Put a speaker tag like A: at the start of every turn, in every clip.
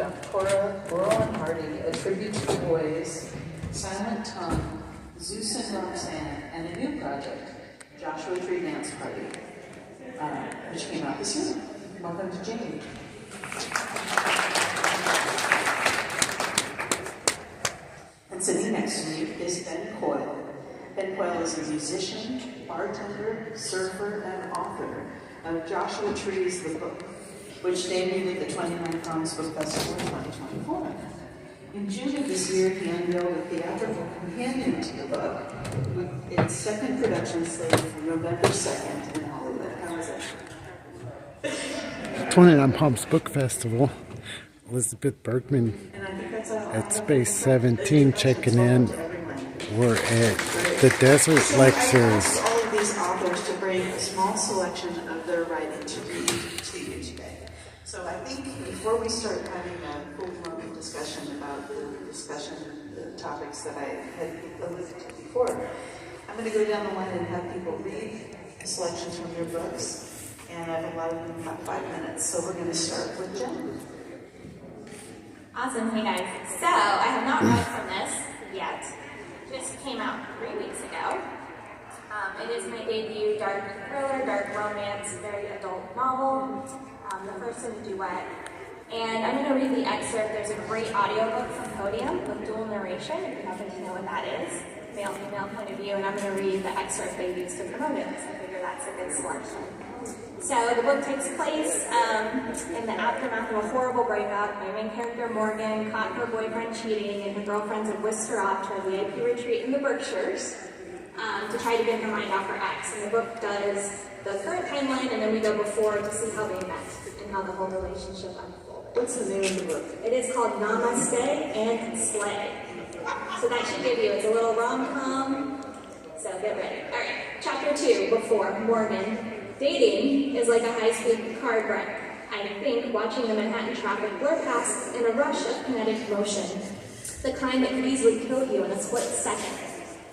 A: Doctora, Laurel and Hardy, A Tribute to the Boys, Silent Tongue, Zeus and Roxanne, and a new project, Joshua Tree Dance Party, which came out this year. Welcome to Jamie. And sitting next to me is Ben Coil. Ben Coil is a musician, bartender, surfer, and author of Joshua Tree's The Book, which debuted at the 29 Promise Book Festival in 2024. In June of this year, he unveiled a theatrical companion to the book with its second production slated for November 2nd in Hollywood. How is it?
B: 29 Palms Book Festival. Elizabeth Bergman at Space 17 checking in. We're at the Desert Lectures.
A: All of these authors to bring a small selection of their writing to read to you today. So I think before we start having a full-blown discussion about the topics that I had alluded to before, I'm going to go down the line and have people read selections from their books, and I've allotted them about 5 minutes. So we're going to start with Jen.
C: Awesome, hey guys. So I have not read from this yet. Just came out 3 weeks ago. It is my debut dark thriller, dark romance, very adult novel. The first in a duet. And I'm going to read the excerpt. There's a great audiobook from Podium with dual narration, if you happen to know what that is. Male-female point of view, and I'm going to read the excerpt they used to promote it, so I figure that's a good selection. So the book takes place in the aftermath of a horrible breakup. My main character, Morgan, caught her boyfriend cheating, and her girlfriends have whisked her off to a VIP retreat in the Berkshires to try to get her mind off her ex. And the book does the current timeline, and then we go before to see how they met and how the whole relationship unfolded.
A: What's the name of the book?
C: It is called Namaste and Slay. So that should give you, it's a little rom-com, so get ready. All right, chapter 2, before, Morgan. Dating is like a high-speed car wreck. I think watching the Manhattan traffic blur past in a rush of kinetic motion, the kind that could easily kill you in a split second.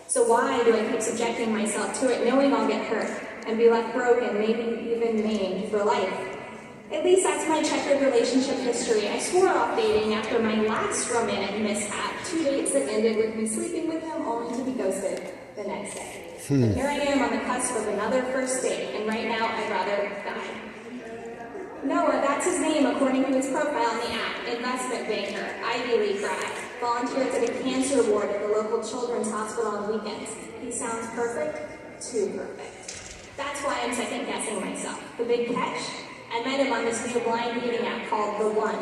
C: So why do I keep subjecting myself to it, knowing I'll get hurt and be left broken, maybe even maimed for life? At least that's my checkered relationship history. I swore off dating after my last romantic mishap, 2 dates that ended with me sleeping with him only to be ghosted the next day. But here I am on the cusp of another first date, and right now I'd rather die. Noah, that's his name according to his profile in the app. Investment banker, Ivy League grad, volunteers at a cancer ward at the local children's hospital on weekends. He sounds perfect, too perfect. That's why I'm second guessing myself. The big catch? I met him on this new blind dating app called The One.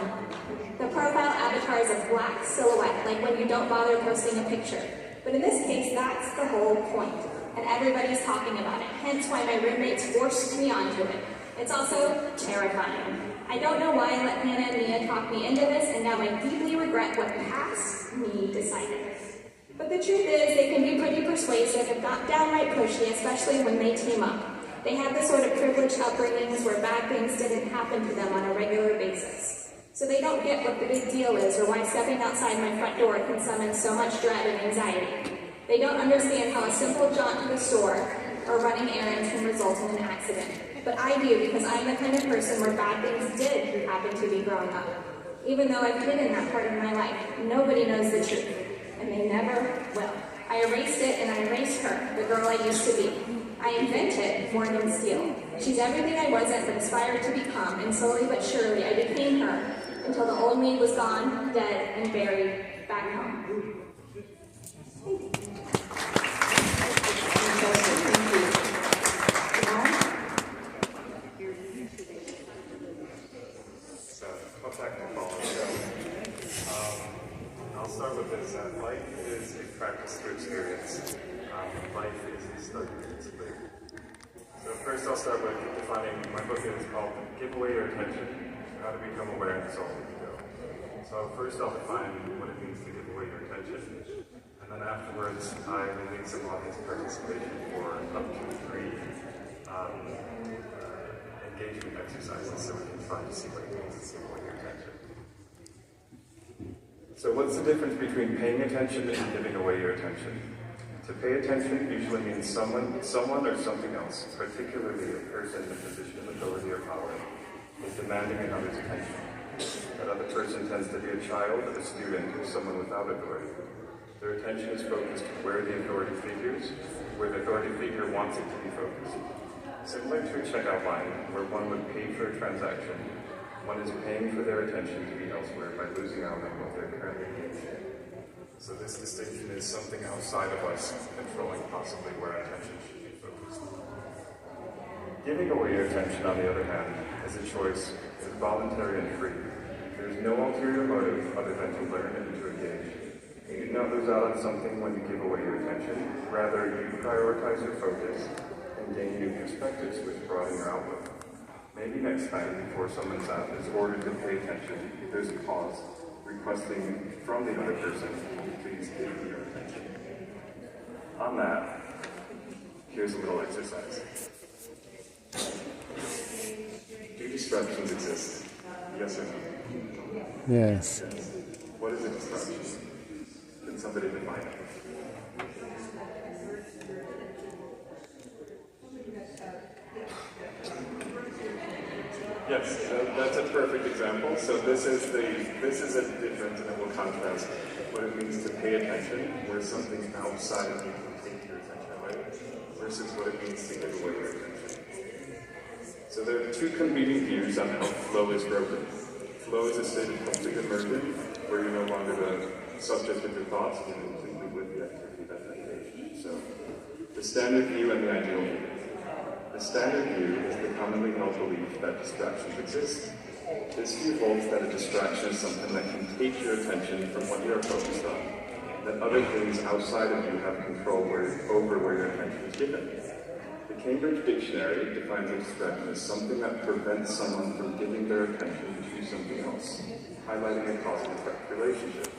C: The profile avatar is a black silhouette, like when you don't bother posting a picture. But in this case, that's the whole point. And everybody's talking about it, hence why my roommates forced me onto it. It's also terrifying. I don't know why I let Hannah and Mia talk me into this, and now I deeply regret what past me decided. But the truth is, they can be pretty persuasive, if not downright pushy, especially when they team up. They have the sort of privileged upbringings where bad things didn't happen to them on a regular basis. So they don't get what the big deal is, or why stepping outside my front door can summon so much dread and anxiety. They don't understand how a simple jaunt to the store or running errands can result in an accident. But I do, because I'm the kind of person where bad things did happen to me growing up. Even though I've hidden that part of my life, nobody knows the truth, and they never will. I erased it, and I erased her, the girl I used to be. I invented Morgan Steele. She's everything I wasn't but aspired to become, and slowly but surely I became her, until the old me was gone, dead, and buried back home. Thank you.
D: So, I'll tackle the following. I'll start with this. Life is a practice through experience. Life is a study to live. So first I'll start with defining, my book is called Give Away Your Attention, How to Become Aware and Solve It. So first I'll define what it means to give away your attention, and then afterwards I will lead some audience participation for up to 3 engagement exercises so we can try to see what it means to give away your attention. So what's the difference between paying attention and giving away your attention? To pay attention usually means someone or something else, particularly a person in a position of authority or power, is demanding another's attention. A That other person tends to be a child, a student, or someone without authority. Their attention is focused where the authority figure wants it to be focused. Similar to a checkout line, where one would pay for a transaction, one is paying for their attention to be elsewhere by losing out on what they're currently engaged in. So this distinction is something outside of us controlling possibly where our attention should be focused. Giving away your attention, on the other hand, is a choice, is voluntary and free. There is no ulterior motive other than to learn and to engage. You do not lose out on something when you give away your attention. Rather, you prioritize your focus and gain new perspectives which broaden your outlook. Maybe next time, before someone's app is ordered to pay attention, there's a pause, requesting from the other person, please give me your attention. On that, here's a little exercise. Do distractions exist? Yes or no?
B: Yes.
D: What is a distraction? Can somebody define it? Yes, that's a perfect example. So this is a difference, and it will contrast what it means to pay attention, where something outside of you can take your attention away, versus what it means to give away your attention. So there are two competing views on how flow is broken. Flow is a state of complete immersion, where you're no longer the subject of your thoughts, and you're completely with the activity that's engaged. So the standard view and the ideal view. The standard view is the commonly held belief that distractions exist. This view holds that a distraction is something that can take your attention from what you are focused on, that other things outside of you have control over where your attention is given. The Cambridge Dictionary defines a distraction as something that prevents someone from giving their attention to something else, highlighting a cause and effect relationship.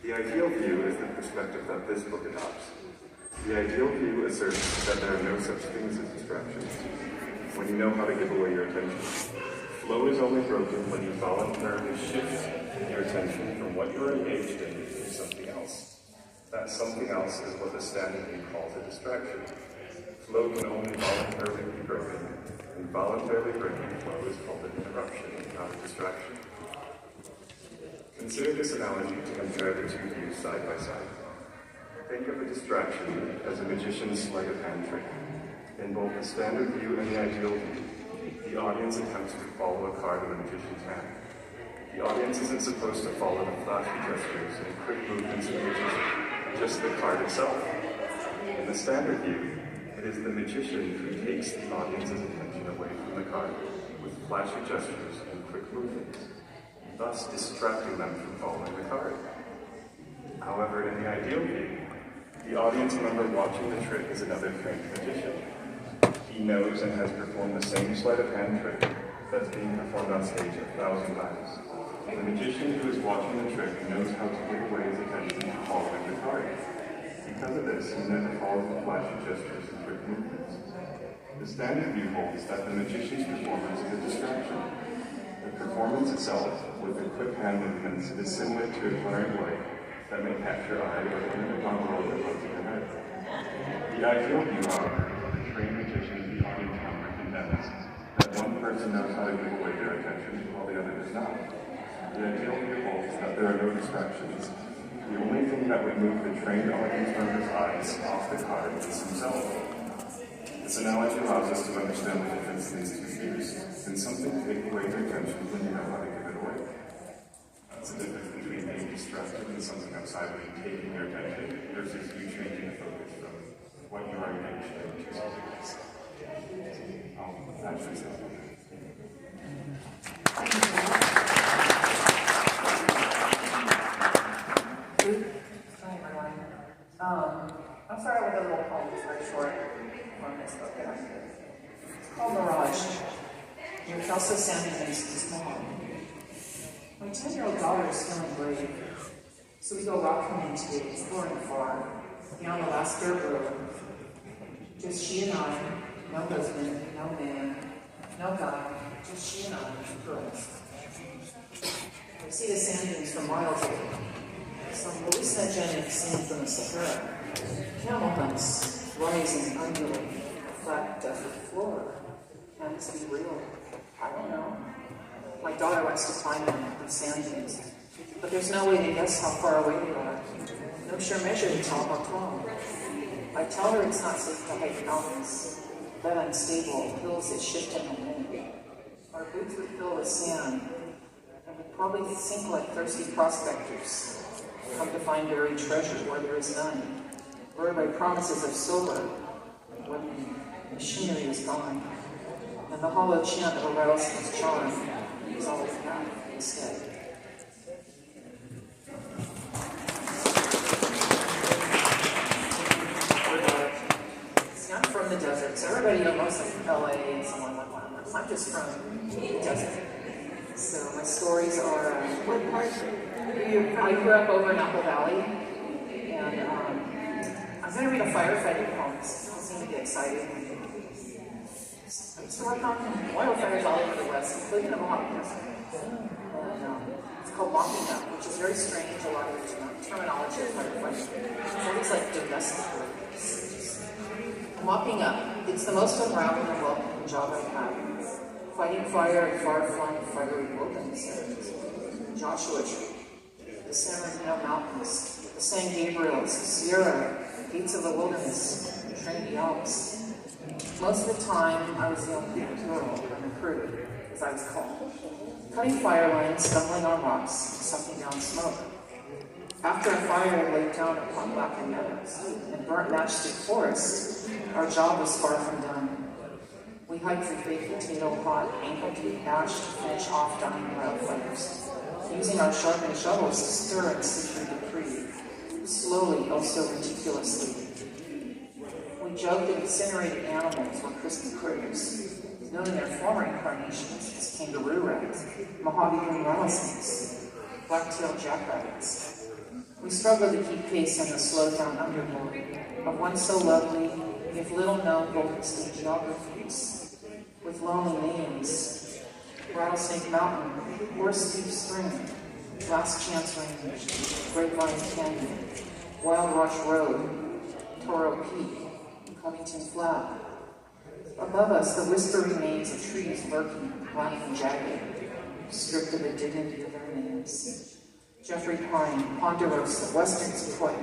D: The ideal view is the perspective that this book adopts. The ideal view asserts that there are no such things as distractions when you know how to give away your attention. Flow is only broken when you voluntarily shift your attention from what you are engaged in to something else. That something else is what the standard view calls a distraction. Flow can only voluntarily be broken, and voluntarily breaking flow is called an interruption, not a distraction. Consider this analogy to compare the two views side by side. Think of a distraction as a magician's sleight of hand trick. In both the standard view and the ideal view, the audience attempts to follow a card in the magician's hand. The audience isn't supposed to follow the flashy gestures and quick movements of the magician, just the card itself. In the standard view, it is the magician who takes the audience's attention away from the card with flashy gestures and quick movements, thus distracting them from following the card. However, in the ideal view, the audience member watching the trick is another trained magician. He knows and has performed the same sleight of hand trick that's being performed on stage 1,000 times. The magician who is watching the trick knows how to give away his attention to following the card. Because of this, he never follows the flashy gestures and quick movements. The standard view holds that the magician's performance is a distraction. The performance itself, with the quick hand movements, is similar to a glaring light that may catch your eye or limit on roll that runs in your head. The ideal view, however, of the trained magician is the audience member condemns that one person knows how to give away their attention while the other does not. The ideal view holds that there are no distractions. The only thing that would move the trained audience member's eyes off the card is himself. This analogy allows us to understand the difference in these two views. Can something take away your attention when you know how to give it away? That's the difference between being distracted and something outside of you taking your attention versus you changing the focus from what you are engaged in to something else. That should say
E: Hi everyone. I'll start out with a little poem, it's very short, on this book that I did. It's called Mirage. It also sounded nice to small. My 10-year-old daughter is feeling brave, so we go rock climbing, exploring far, beyond the last dirt road. Just she and I, no husband, no man, no guy, just she and I, girls. We see the sand dunes from miles away. Some hallucinogenic sand from the Sahara. Camel hunts, rising, undulating, flat desert floor. Can this be real? I don't know. My daughter likes to climb them with sand dunes, but there's no way to guess how far away they are. No sure measure to tell how tall. I tell her it's not safe to hike mountains, that unstable hills that shift in the wind. Our boots would fill with sand, and we'd probably sink like thirsty prospectors, come to find buried treasure where there is none, lured by promises of silver when the machinery is gone, and the hollow chant of a rattlesnake's charm is all we have instead. See, I'm from the desert, so everybody knows like LA and someone like that. I'm just from the desert. So my stories are,
A: What part?
E: I grew up over in Apple Valley, and I'm going to read a firefighting poem. People seem to get excited. I used to work on oil fires all over the West, including the Mojave Desert. It's called mopping up, which is very strange, a lot of the terminology of firefighting. It's always like domestic workers. Mopping up, it's the most unraveling and welcoming job I've had. Fighting fire in far-flung, fiery wildernesses. Joshua Tree, the San Bernardino Mountains, the San Gabriels, Sierra, Gates of the Wilderness, Trinity Alps. Most of the time, I was the only girl on the crew, as I was called. Cutting fire lines, stumbling on rocks, sucking down smoke. After a fire laid down upon blackened meadows and burnt matchstick forests, our job was far from done. We hiked through baked potato pot, ankle-deep ash to finish off dying wildfires, using our sharpened shovels to stir and sift through debris, slowly, also meticulously. We jugged and incinerated animals were crispy critters, known in their former incarnations as kangaroo rats, Mojave green rattlesnakes, black-tailed jackrabbits. We struggled to keep pace in the slowed-down underworld of one so lovely, if little-known Golden State geographies, with lonely names: Rattlesnake Mountain, Horse Deep Spring, Last Chance Range, Grapevine Canyon, Wild Rush Road, Toro Peak, Covington Flat. Above us, the whispering names of trees lurking, black and jagged, stripped of the dignity of their names. Jeffrey Pine, Ponderosa, Western Sequoia,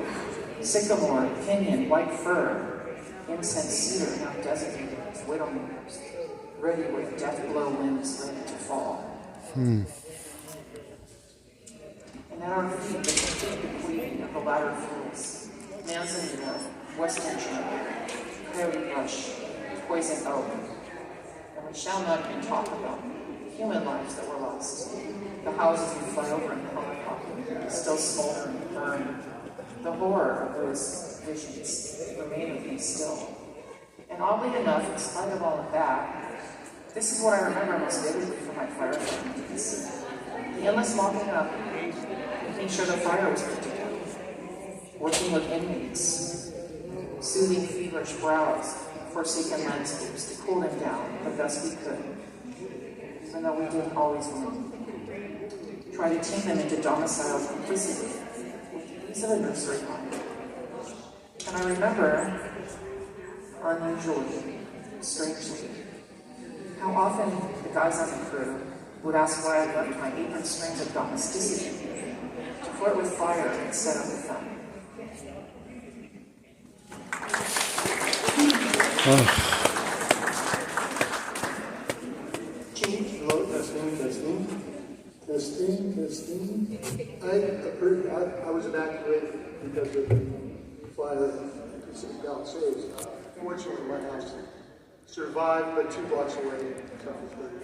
E: Sycamore, Pinyon, White Fir, Incense Cedar, now designated as widowmakers, ready with death blow limbs ready to fall. And at our feet, the complete bequeathing of the latter fields, Manzanita, Western Jungle, Coyote Brush, Poison Oak. And we shall not even talk about human lives that were lost. The houses we fly over in helicopter, still smoldering and burning. The horror of those visions remain with me still. And oddly enough, in spite of all of that, this is what I remember most vividly from my firefighting days. The endless mopping up, making sure the fire was put together, working with inmates, soothing feverish brows, forsaken landscapes to cool them down the best we could, even though we didn't always win. Try to tame them into domicile complicity with the ease of a nursery rhyme. And I remember, unusually, strangely, how often the guys on the crew would ask why I left my apron strings of domesticity to flirt with fire instead of with them.
F: Hello, testing. I was evacuated because of the fire in Palisades. Fortunately, my house survived, but 2 blocks away, something's burned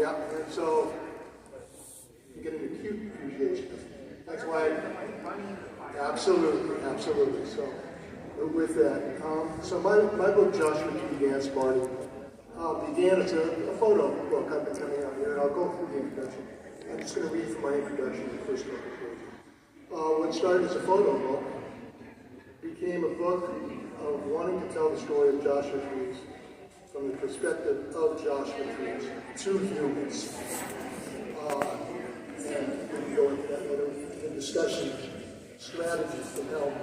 F: down. So you get an acute fusation. That's why, absolutely. So with that, so my book, Joshua Tree Dance Party, began as a photo book I've been coming out here, and I'll go through the introduction. I'm just going to read from my introduction, the first couple of pages. What started as a photo book became a book of wanting to tell the story of Joshua Trees from the perspective of Joshua Trees to humans. And we can go into that later in discussion, strategies to help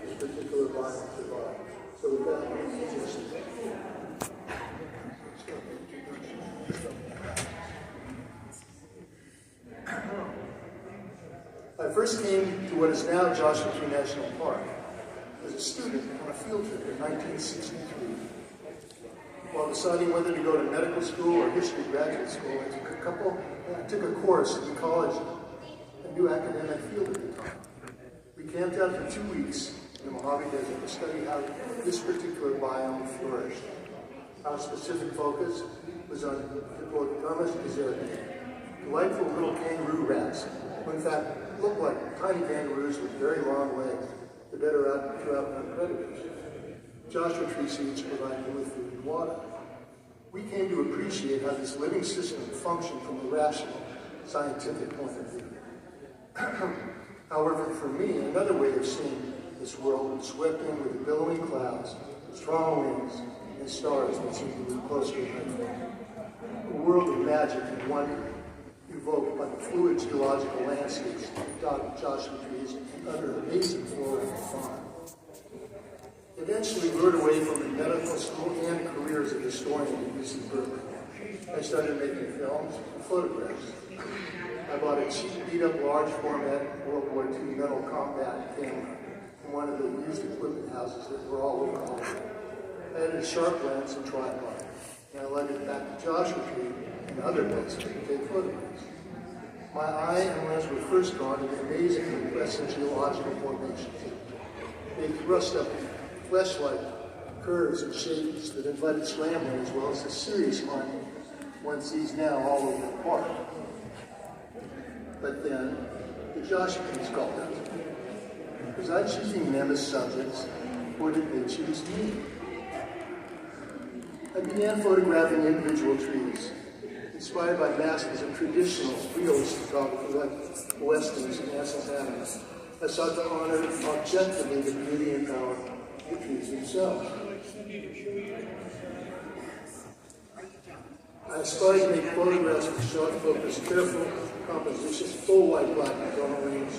F: this particular violence survive. So with that, I first came to what is now Joshua Tree National Park as a student on a field trip in 1963. While deciding whether to go to medical school or history graduate school, I took a course in ecology, a new academic field at the time. We camped out for 2 weeks in the Mojave Desert to study how this particular biome flourished. Our specific focus was on Hippopotamus gazerinae, delightful little kangaroo rats, who in fact look like tiny kangaroos with very long legs that better outrun predators. Joshua tree seeds provide them with food and water. We came to appreciate how this living system functioned from a rational, scientific point of view. However, for me, another way of seeing this world was swept in with the billowing clouds, strong winds, and stars that seemed to move closer to nightfall. A world of magic and wonder evoked by the fluid geological landscapes of dotted Joshua trees and under amazing flora and fauna. Eventually lured away from the medical school and careers of historian at UC Berkeley, I started making films and photographs. I bought a cheap, beat-up, large format World War II metal combat camera from one of the used equipment houses that were all over Hollywood. I added a sharp lens and tripod, and I lugged it back to Joshua Tree and other places to take photographs. My eye and lens were first drawn to the amazing and impressive geological formations. They thrust up flesh-like curves and shapes that invited scrambling as well as the serious climbing one sees now all over the park. But then, the Joshua trees called out to me. Was I choosing them as subjects, or did they choose me? I began photographing individual trees, inspired by masters of traditional realist photography like Weston's and Ansel Adams. I sought to honor objectively the beauty and power of the trees themselves. I aspired to make photographs with sharp focus, careful composition, full white, black, and brown range,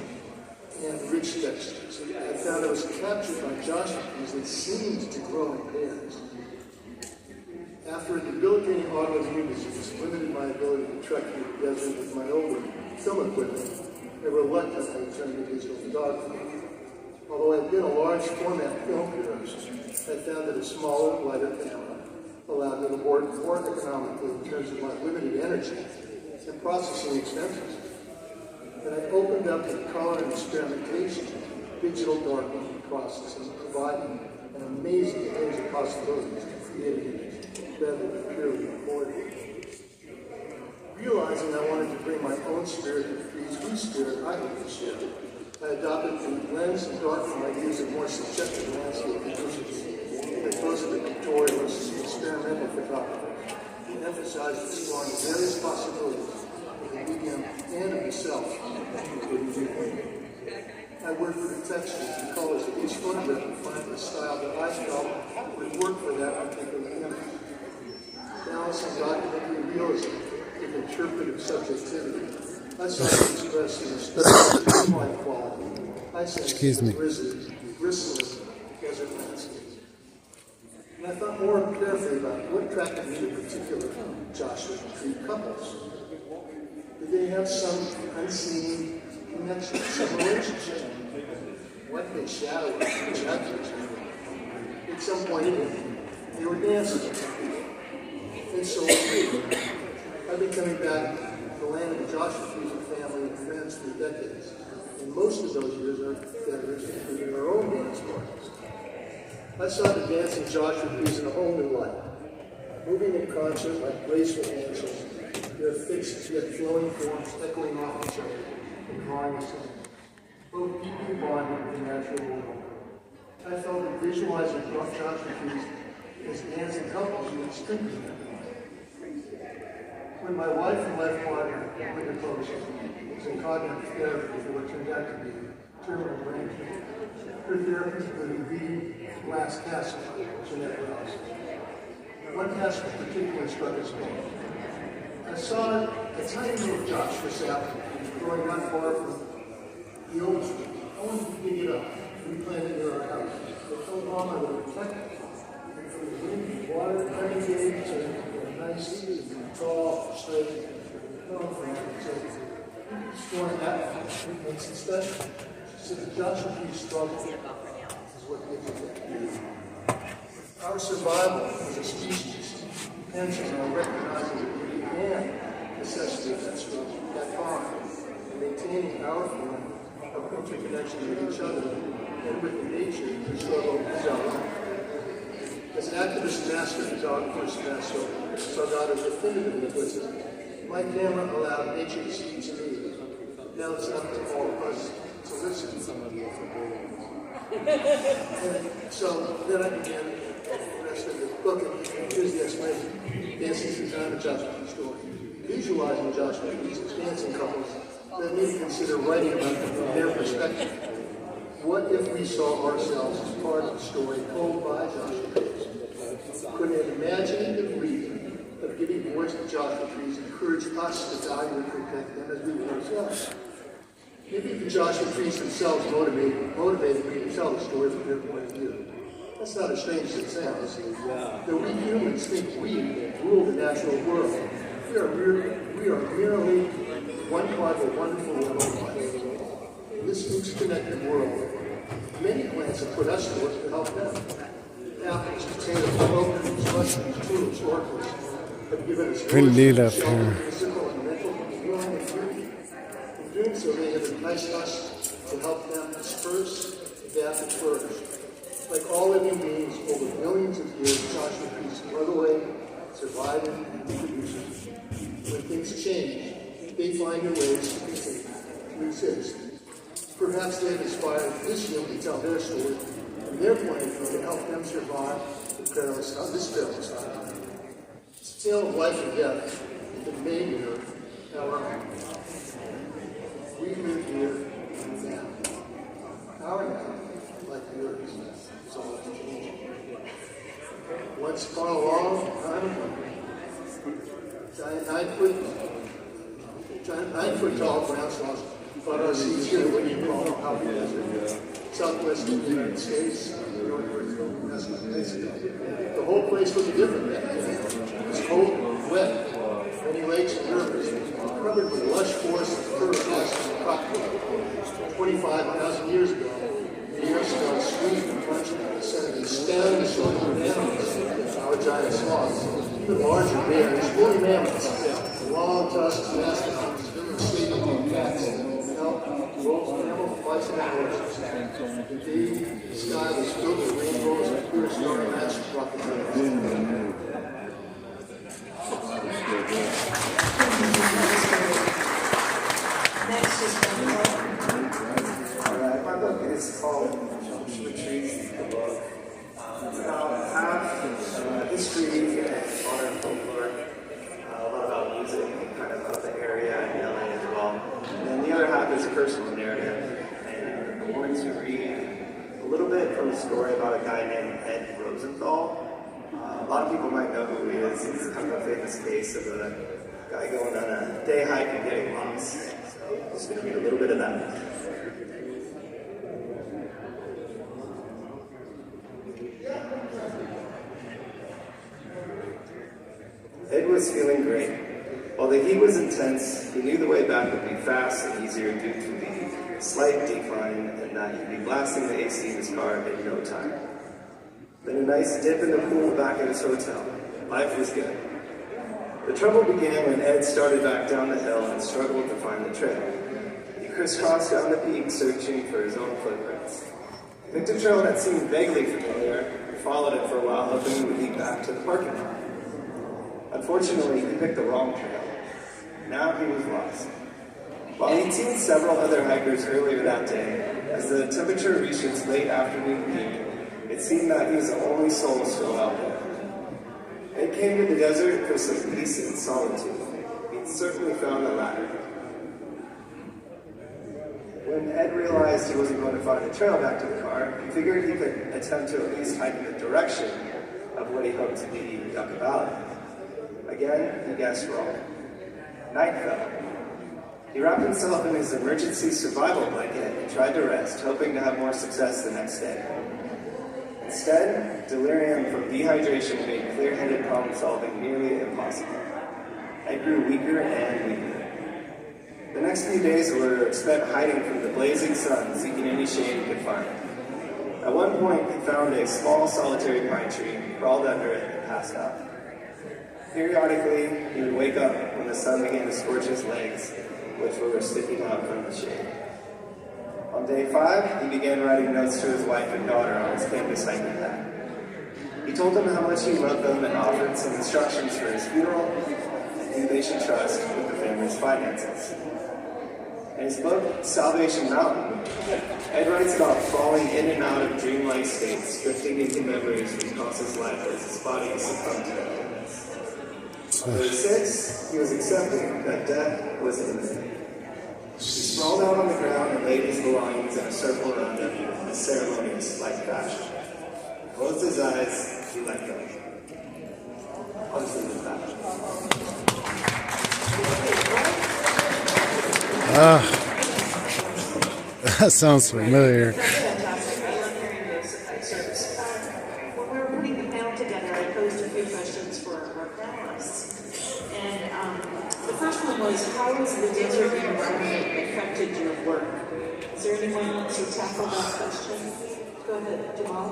F: and rich textures. I found I was captured by Joshua trees that seemed to grow in pairs. After a debilitating autoimmune disease limited my ability to trek through the desert with my older film equipment, I reluctantly turned to digital photography. Although I had been a large format film producer, I found that a smaller, lighter camera allowed me to work more economically in terms of my limited energy and processing expenses. And I opened up to color and experimentation, digital darkening processing, providing an amazing range of possibilities to create an image rather than purely recording. Realizing I wanted to bring my own spirit to the trees whose spirit I hope to share, I adopted the lens and darkening ideas of more subjective landscape conditions that most of the pictorialists and experimental photographers who emphasize exploring various possibilities of the medium and of the self, including viewpoint. I worked with the textures and colors of each photograph and find the style that I felt would work for that particular image. Balancing documentary realism with interpretive subjectivity, I sought to express in a study of dreamlike quality. I sensed the bristling desert landscapes. And I thought more carefully about what attracted me to particular Joshua tree couples. Did they have some unseen connection, some relationship? What they shadow each other? At some point, they were dancing. And so I've been coming back to the land of the Joshua trees with family and friends for decades. And most of those years are veterans, including our own dance partners. I saw the dancing Joshua trees in a whole new light, moving in concert like graceful angels, their fixed yet flowing forms echoing off each other and drawing us in, both deeply bonded with the natural world. I felt that visualizing Joshua trees as dancing couples would strengthen them. When my wife and life partner, Linda Koussan, was in cognitive therapy for what turned out to be terminal brain cancer, her therapy included reading Glass Castle, Jeanette Rouse. One castle particularly struck us both. I saw a tiny little Joshua sapling growing not far from the old tree. I wanted to dig it up and replant it near our house. I told Mom I would protect it. And from the wind, water, every day to a nice, tall, straight, story that makes it special. She said the Joshua Tree struggle is what gives it that beauty. Our survival as a species depends on our recognizing the beauty and necessity of that struggle, that bond, and maintaining our form of interconnection with each other and with nature. The struggle is our life. As an activist master of dog first master, Salgado definitively puts it, my camera allowed nature to speak to me. Now it's up to all of us to listen. And so then I began the rest of the book, and here's the explanation. Dancing through time, a Joshua Tree story. Visualizing Joshua Trees as dancing couples led me to consider writing about them from their perspective. What if we saw ourselves as part of the story told by Joshua Trees? Could an imaginative reading of giving voice to Joshua Trees encourage us to value and protect them as we would ourselves? Maybe the Joshua Trees themselves motivated me to tell the story from their point of view. That's not as strange as it sounds. Though we humans think we rule the natural world, we are merely one part of a wonderful web of life. In this interconnected world, many plants have put us to work to help them. Apples, potatoes, coconuts, mushrooms, tulips, orchids have given us
B: Pretty up
F: shelter,
B: here.
F: physical and mental healing and beauty. In doing so, they have enticed us to help them disperse, adapt, and flourish. Like all living beings over millions of years, Joshua Trees struggle away, surviving, and reproducing. When things change, they find new ways to continue, to exist. Perhaps they have inspired this young to tell their story from their point of view to help them survive this perilous time. It's a tale of life and death that made here our own. We live here now. Our now, like yours, is all changing. Once upon a long time ago, giant 9-foot tall ground sloths brought our seeds here to what you call the Alpine Desert, southwest of the United States, the whole place looked different back then. It was cold and wet, many lakes and rivers, covered with lush forests of fir grass and cottonwood. 25,000 years ago, the air smelled sweet and pungent with the scent of astounding assortment of animals, our giant sloths, even larger bears, woolly mammoths, long tusks, mastodons, sleeping cats, elk, wolves, camel, bison, and horses. Indeed, the sky was filled with rainbows and pure starry nights brought the
A: Next is
G: Alright, my book is called Joshua Trees, the book. It's about half history and modern folklore, a lot about music and kind of about the area and LA as well. And then the other half is a personal narrative. And I wanted to read a little bit from a story about a guy named Ed Rosenthal. A lot of people might know who he is. He's kind of a famous case of a guy going on a day hike and getting lost. So I'm just going to read a little bit of that. Ed was feeling great. While the heat was intense, he knew the way back would be fast and easier due to the slight decline and that he'd be blasting the AC in his car in no time. Then a nice dip in the pool back at his hotel. Life was good. The trouble began when Ed started back down the hill and struggled to find the trail. He crisscrossed down the peak searching for his own footprints. He picked a trail that seemed vaguely familiar and followed it for a while, hoping it would lead back to the parking lot. Unfortunately, he picked the wrong trail. Now he was lost. While he'd seen several other hikers earlier that day, as the temperature reached its late afternoon peak, it seemed that he was the only soul still out there. Ed came to the desert for some peace and solitude. He'd certainly found the latter. When Ed realized he wasn't going to find the trail back to the car, he figured he could attempt to at least hike in the direction of what he hoped to be Yucca Valley. Again, he guessed wrong. Night fell. He wrapped himself in his emergency survival blanket and tried to rest, hoping to have more success the next day. Instead, delirium from dehydration made clear-headed problem-solving nearly impossible. Ed grew weaker and weaker. The next few days were spent hiding from the blazing sun, seeking any shade he could find. At one point, he found a small solitary pine tree, crawled under it, and passed out. Periodically, he would wake up when the sun began to scorch his legs, which were sticking out from the shade. On day 5, he began writing notes to his wife and daughter on his canvas hiking pad. He told them how much he loved them and offered some instructions for his funeral and who they should trust with the family's finances. In his book, Salvation Mountain, Ed writes about falling in and out of dreamlike states, drifting into memories from Koussan's life as his body succumbed to illness. On day 6, he was accepting that death was imminent. He sprawled out on the ground and laid his belongings in a circle around him in a ceremonious-like fashion. He closed his eyes, he let go. I'll just leave it at that.
B: That sounds familiar.
A: That's fantastic. I love hearing those excerpts. When we were putting the panel together, I posed a few questions for our panelists. And the first one was, how has the desert environment affected your work? Is there anyone else who tackled that question? Go ahead, Jamal.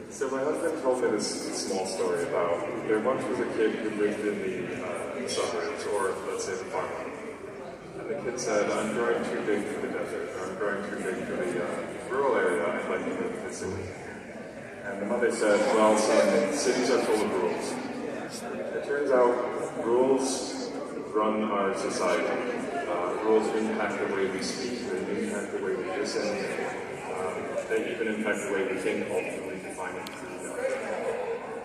D: So my husband told me this small story about there once was a kid who lived in the suburbs, or let's say the farmland. And the kid said, I'm growing too big for the desert, or I'm growing too big for the rural area, I'd like to move to the city. And the mother said, well, son, cities are full of rules. It turns out rules run our society. Rules impact the way we speak, they impact the way we listen, they even impact the way we think, ultimately defining who we are.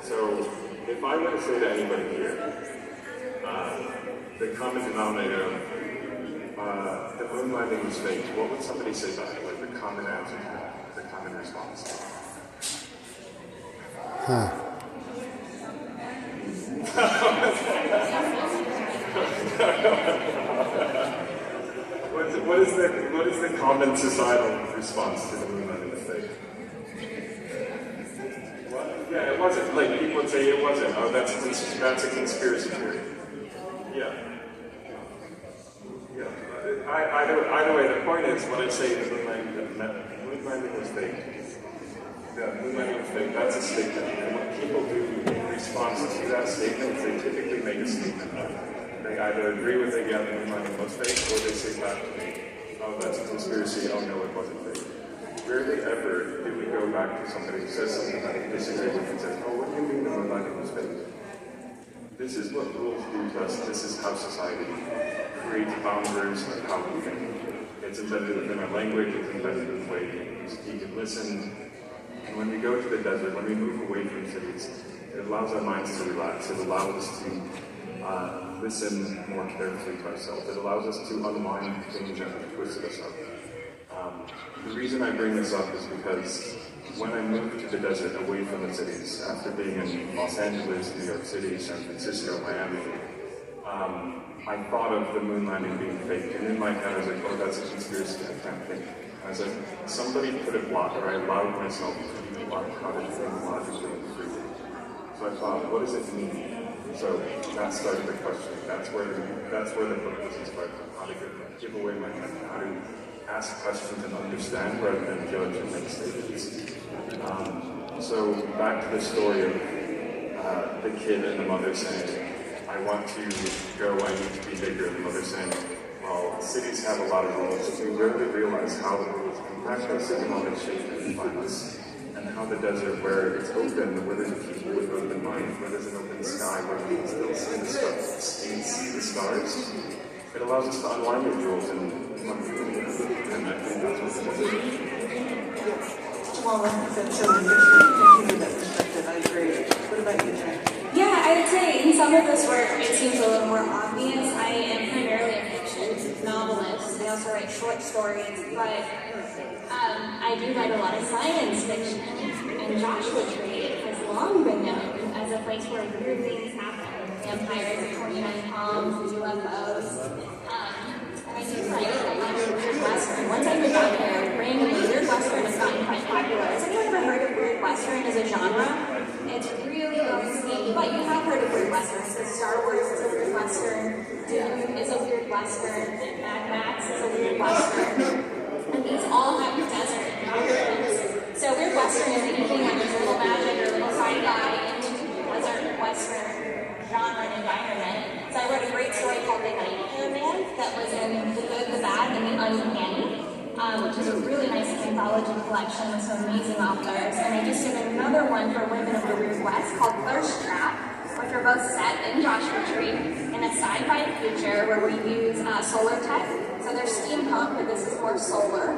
D: So, if I were to say to anybody here, the common denominator of the moon landing was fake, what would somebody say back? Like the common answer to that, the common response? What is the common societal response to the moon landing was fake? What? Yeah, it wasn't. Like people would say it wasn't. Oh, that's a conspiracy theory. Yeah. Either way, the point is, when I say the moon landing was fake, the moon landing was fake, that's a statement. And what people do in response to that statement is they typically make a statement. They either agree with it, yeah, the moon landing was fake, or they say back to me, oh, that's a conspiracy, oh no, it wasn't fake. Rarely ever do we go back to somebody who says something that we disagree with and says, oh, what do you mean the moon landing was fake? This is what rules do to us. This is how society creates boundaries of how we think. It's embedded within our language, it's embedded in the way we speak and listen. And when we go to the desert, when we move away from cities, it allows our minds to relax. It allows us to listen more carefully to ourselves. It allows us to unwind things that have twisted us up. The reason I bring this up is because when I moved to the desert away from the cities, after being in Los Angeles, New York City, San Francisco, Miami, I thought of the moon landing being fake, and in my head I was like, oh, that's a conspiracy, I can't think. I was like, somebody put it blocked, or I allowed myself to be blocked how to think logically and freely. So I thought, what does it mean? So that started the questioning. That's where the book was inspired from, how to give away my mind, how to ask questions and understand rather than judge and make statements. So back to the story of the kid and the mother saying, I want to go, I need to be bigger. And the mother saying, well, cities have a lot of rules. We rarely realize how the rules impact us and how they shape and define us. And how the desert, where it's open, where there's people with open minds, where there's an open sky, where we can still see the stars, it allows us to unwind those rules and I think that's what the desert is.
A: Well, I think that's so interesting. Thank you for that perspective. I agree. What about you, Jen?
C: Yeah, I would say in some of this work it seems a little more obvious. I am primarily a fiction novelist. I also write short stories, but I do write a lot of science fiction. And Joshua Tree has long been known as a place where weird things happen. Vampires, 29 palms, UFOs. I do write a lot of weird Western. Once I moved out there, randomly, weird Western has gotten quite popular. Has anyone ever heard of weird Western as a genre? It's really low-esteemed, but you have heard of weird Western. So Star Wars is a weird Western. Dune is a weird western, Mad Max is a weird western, and these all have desert environments. So weird western is anything where there's a little magic or a little sci-fi into desert western genre and environment. So I wrote a great story called The Nightmare Man that was in The Good, the Bad, and the Uncanny, which is a really nice anthology collection with some amazing authors. And I just did another one for women of the Weird West called Thirst Trap, which are both set in Joshua Tree in a sci-fi future where we use solar tech. So they're steampunk, but this is more solar.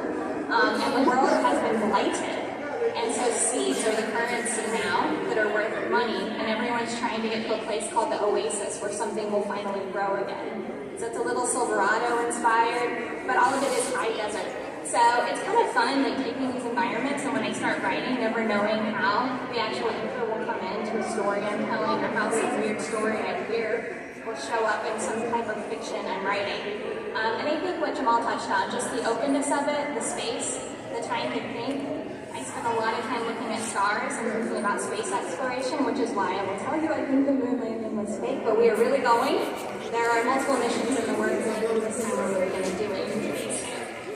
C: And the world has been blighted. And so seeds are the currency now that are worth money, and everyone's trying to get to a place called the Oasis where something will finally grow again. So it's a little Silverado inspired, but all of it is high desert. So it's kind of fun, like taking these environments, and when I start writing, never knowing how the actual info will come into a story I'm telling, or how some weird story I hear will show up in some type of fiction I'm writing. And I think what Jamal touched on, just the openness of it, the space, the time to think. I spent a lot of time looking at stars and thinking about space exploration, which is why I will tell you I think the moon landing was fake, but we are really going. There are multiple missions in the works, and I think this time we're really going to do it in space.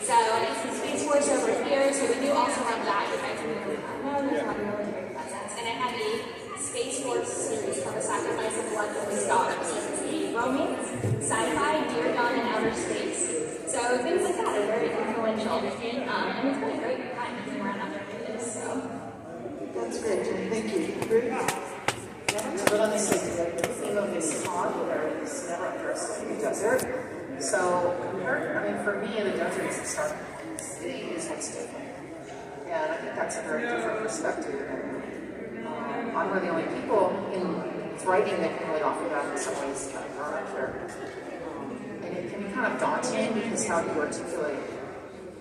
C: So I see Space Force over here, so we do also have that. You guys may know there's a lot of military presence. And I have a Space Force series called The Sacrifice of Blood for the Stars. It's a romance, sci-fi, Dear Dawn in outer space. So things like that are very influential. And it's been a great time being around other videos. So
A: That's great, Jen. Thank you. Ruth?
E: But on this, the theme of this talk is never underestimate the desert. So, for me, the desert is the starting point. The city is what's different. And I think that's a very different perspective. I'm one of the only people in writing that can really offer that in some ways kind of around here. And it can be kind of daunting because how do you articulate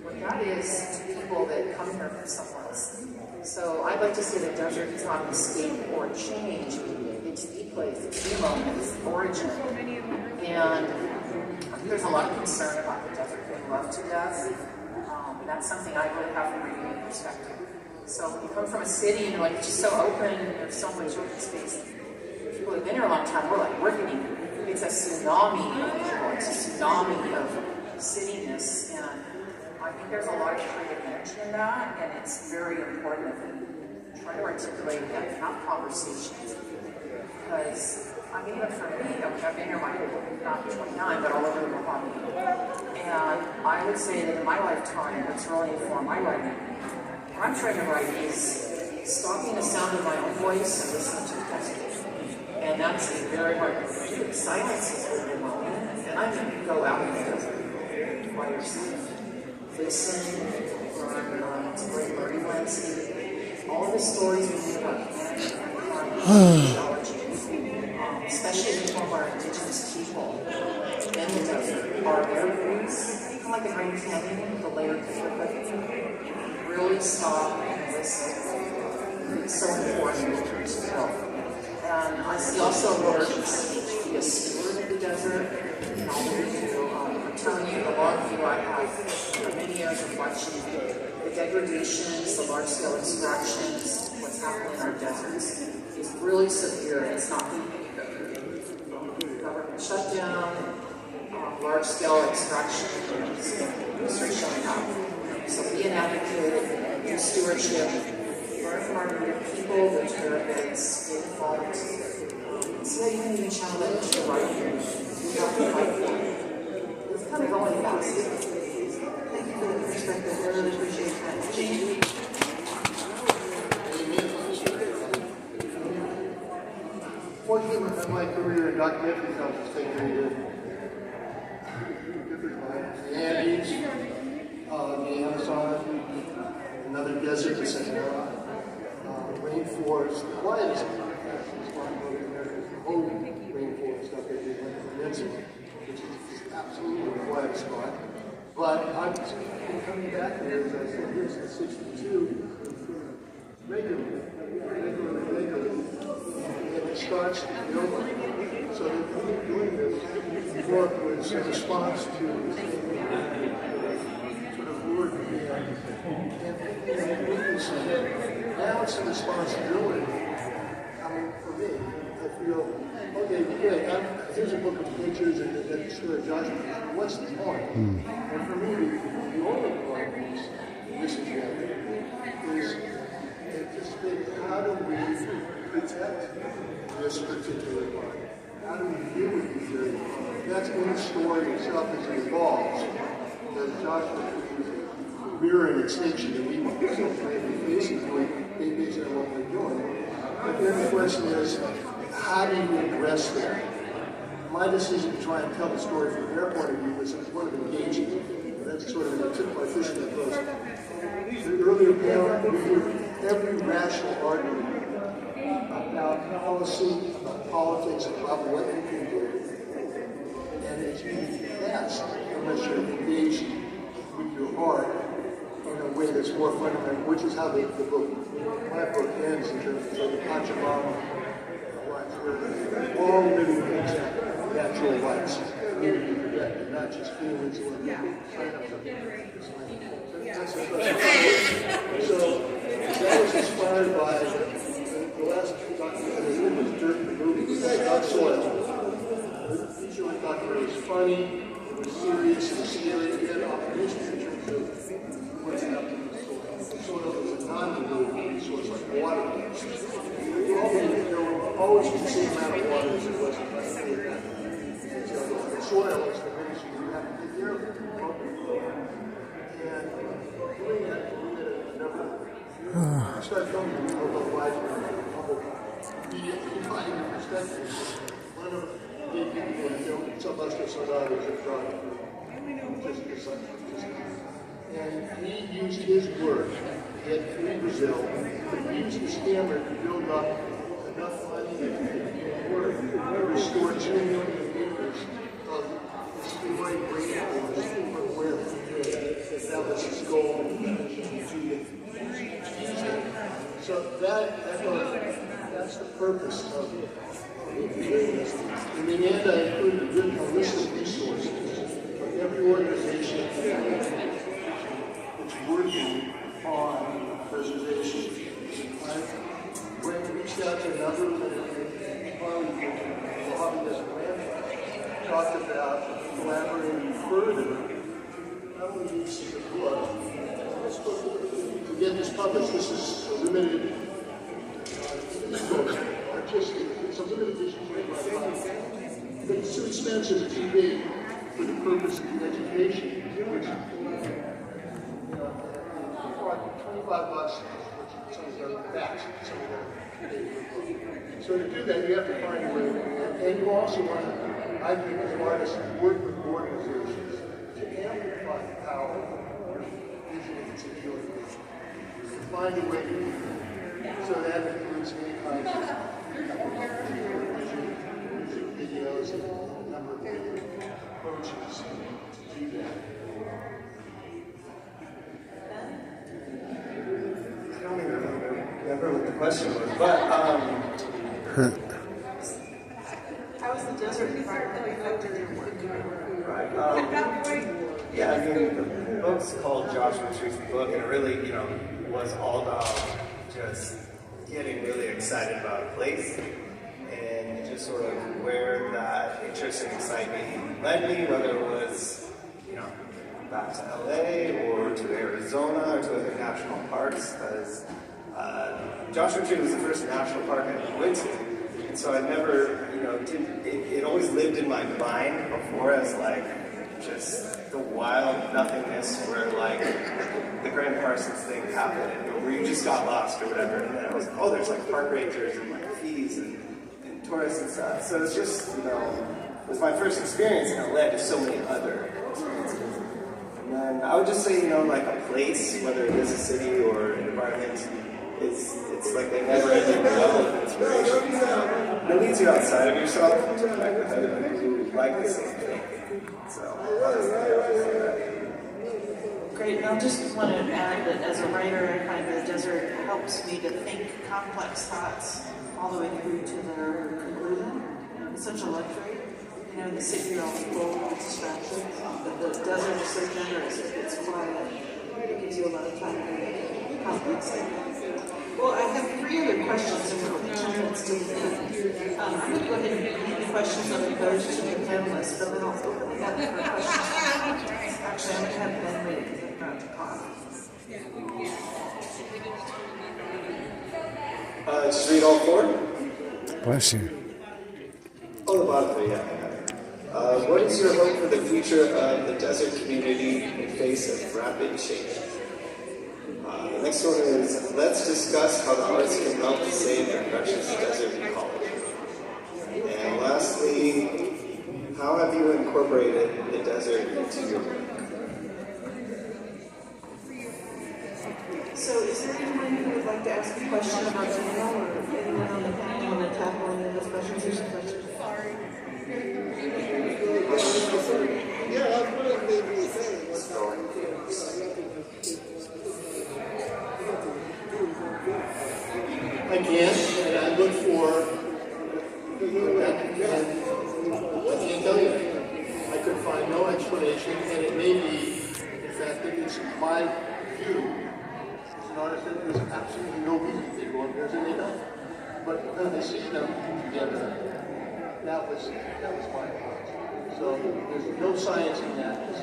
E: what that is to people that come here from somewhere else? So I'd like to say the desert is not an escape or a change. It's the place, it's the moment, it's the origin. And there's a lot of concern about the desert being loved to death. And that's something I really have from a unique perspective. So when you come from a city and like it's just so open, there's so much open space. People who've been here a long time, we're getting, it's a tsunami of people, it's a tsunami of cityness. And I think there's a lot of creative energy in that, and it's very important that we try to articulate and have conversations. Because, even for me, I've been here my whole, not 29, but all over the Mojave. And I would say that in my lifetime, what's really informed my writing, what I'm trying to write is stopping the sound of my own voice and listening to the desert. And that's very hard to do. Silence is really lonely. And I can go out in the desert by yourself. Listen, learn, it's a great learning landscape. All of the stories we think about geology, especially the form of our indigenous people in the desert, are their roots, kind of like the Grand Canyon, the layered picture. Really stop and listen. It's so important to know. And I see also a Lord to be a steward of the desert, and all that we do. I'm telling you, the long view I have for many years of watching the degradations, the large-scale extractions, what's happening in our deserts is really severe. It's not being government shutdown, large-scale extractions, research showing up. So be an advocate, do stewardship, learn from our native people, which are events, get involved. So that you can even channel that into your writing. You have to fight for it. It's kind of going fast.
A: Thank you for the perspective. I really appreciate that. Eugene?
F: Fortunately, in my career in documentaries, I was just taking the Andes, the Amazon, another desert, the Sahara, rainforest. Hawaii is the whole rainforest up there, the peninsula, which is absolutely a quiet spot. But I've been coming back here, as I said, here since '62, regularly. And it starts to build up. So they've been doing this work was a response to sort of lured me in. And weaknesses. Now it's a responsibility. For me, I feel, okay, great. here's a book of pictures and the story of Joshua. What's the point? And for me, the only point is, this is anticipate how do we protect this particular part? How do we deal with these areas? That's in the story itself as it evolves. That Joshua is mirroring extinction, and we basically based on what we're doing. But then the question is, how do you address that? My decision to try and tell the story from their point of view was one of engaging. That's sort of a typical artistic approach. The earlier panel, we heard every rational argument about policy, about politics, about what you can do. And it's easy to pass unless you're engaged with your heart in a way that's more fundamental, which is how my book ends in terms of the Pachamama rights, where all living things have natural rights. Not just feelings or so that was inspired by the last documentary was Dirt in the Movie, about soil. The documentary was funny, it was serious, it was scary, it had operations in terms of what's happening to the soil. Soil is a non-renewable resource like water. There will always be the same amount of water as there was in the soil is the biggest you have to take care of it. And doing that, we did a number of I started filming a little live media providing a perspective. One of the people in film, some of us get some others at Brody. And he used his work. He had free Brazil. He used his camera to build up enough money to work to restore 2 million acres of this great rainforest from where he did. That was his goal. So that's the purpose of doing this. In the end, I included a list of resources for every organization that's working on preservation. When we reached out to a number of talked about collaborating further, not only use the book, to get this published. This is a limited book. It's a limited edition, but it's too expensive, too big for the purpose of education, which, $25, which some of them are backs, some of them. So to do that, you have to find a way, and you also want to, I think, as artists, work with organizations to amplify the power of your vision if it's a healing vision. Find a way to do that. So that includes many kinds of music videos and a number of different approaches to do that.
G: I don't even remember what the question was, but
A: how is the desert environment affected your work?
G: Yeah, I mean, the book's called Joshua Tree's book, and it really, was all about just getting really excited about a place and just sort of where that interest and excitement led me, whether it was, back to LA or to Arizona or to other national parks, because Joshua Tree was the first national park I went to. And so I never, it always lived in my mind before as just the wild nothingness where the Grand Parsons thing happened, or where you just got lost or whatever. And then I was there's park rangers and fees and tourists and stuff. So it's just, it was my first experience, and it led to so many other experiences. And then I would just say, a place, whether it is a city or an environment, it's like they never ending well of inspiration. It leads you outside of yourself to connect with other people who like the same thing. So,
A: Great, and I just want to add that as a writer, I find the desert helps me to think complex thoughts all the way through to their conclusion. It's such a luxury. In the city you're all full of distractions, but the desert is so generous, it's quiet, it gives you a lot of time to think complex things. Well, I have 3 other questions, and we're only 10 minutes to the end. I'm going to go ahead and read the questions of those to the panelists, but then I'll open it up for questions. Actually, I'm going to have Ben read because I'm not to talk.
G: Just read all four?
B: Bless you.
G: Oh, the bottom three, yeah. What is your hope for the future of the desert community in the face of rapid change? The next one is, let's discuss how the arts can help to save our precious desert ecology. And lastly, how have you incorporated the desert into your work?
A: So is there anyone who would like to ask a question about Jamal, or anyone on the panel want to tackle any of those questions or some questions?
F: Yeah, that's what I'm going to be saying. I can, and I look for, and I can't tell you. I could find no explanation, and it may be, in fact, that it's my view as an artist that there's absolutely no reason they go up there, and they don't. But when I see them together, that was my thought. So there's no science in that. Is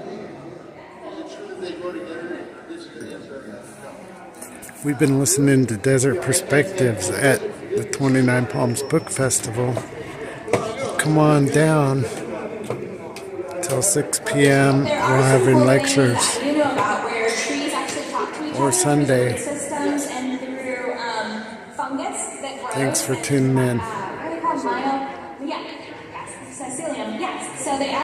F: it true that they go together? This is the answer. No.
B: We've been listening to Desert Perspectives at the 29 Palms Book Festival. Come on down till 6 p.m. We're having lectures. Or Sunday. Thanks for tuning in.